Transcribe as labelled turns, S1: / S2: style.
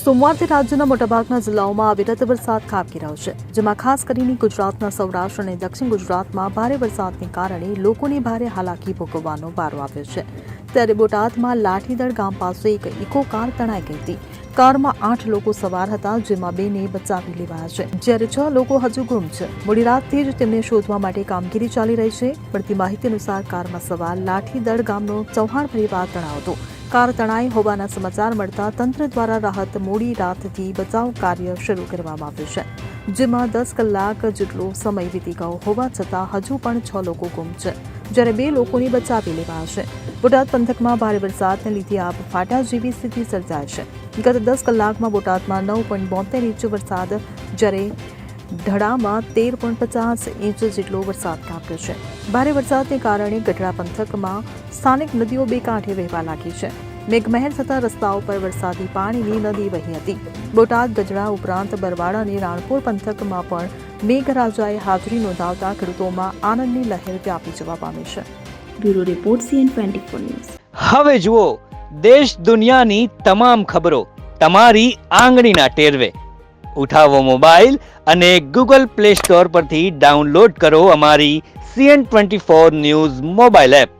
S1: સોમવારથી રાજ્યના મોટાભાગના જિલ્લાઓમાં અવિરત વરસાદ ખાબકી રહ્યો છે, જેમાં ખાસ કરીને ગુજરાતના સૌરાષ્ટ્ર અને દક્ષિણ ગુજરાતમાં ભારે વરસાદને કારણે લોકોને ભારે હાલાકી ભોગવવાનો વારો આવ્યો છે. ત્યારે બોટાદમાં લાઠીદળ ગામ પાસે એક ઇકો કાર તણાઈ ગઈ હતી. કારમાં 8 લોકો સવાર હતા, જેમાં 2ને બચાવી લેવાયા છે, જ્યારે 6 લોકો હજુ ગુમ છે. મોડી રાતથી જ તેમને શોધવા માટે કામગીરી ચાલી રહી છે. મળતી માહિતી અનુસાર કારમાં સવાર લાઠીદળ ગામનો ચૌહાણ પરિવાર તણાયો હતો. કાર તણાઈ હોવાના સમાચાર મળતા તંત્ર દ્વારા રાહત મોડી રાતથી બચાવ કાર્ય શરૂ કરવામાં આવ્યું છે, જેમાં 10 કલાક જેટલો સમય વીતી ગયો હોવા છતાં હજુ પણ 6 લોકો ગુમ છે, જ્યારે 2 લોકોને બચાવી લેવાયા છે. બોટાદ પંથકમાં ભારે વરસાદને લીધે આબ ફાટા જેવી સ્થિતિ સર્જાય છે. ગત 10 કલાકમાં બોટાદમાં 9.72 ઇંચ વરસાદ, જ્યારે ઢડામાં 13.50 ઇંચ જેટલો વરસાદ ખાબક્યો છે. ભારે વરસાદને કારણે ગઢડા પંથકમાં સ્થાનિક નદીઓ બે કાંઠે વહેવા લાગી છે. મેઘમહેર થતા રસ્તાઓ પર વરસાદી પાણીની નદી વહી હતી. બોટાદ, ગઢડા ઉપરાંત બરવાડા અને રાણપુર પંથકમાં પણ મેઘરાજાએ હાજરી નોંધાવતા ખેડૂતોમાં આનંદની લહેર વ્યાપી જવા પામી છે.
S2: Bureau report CN24 news.
S3: હવે જુઓ દેશ દુનિયાની તમામ ખબરો તમારી આંગળીના ટેરવે. ઉઠાવો મોબાઈલ અને Google Play Store પરથી ડાઉનલોડ કરો અમારી CN24 ન્યૂઝ મોબાઈલ એપ.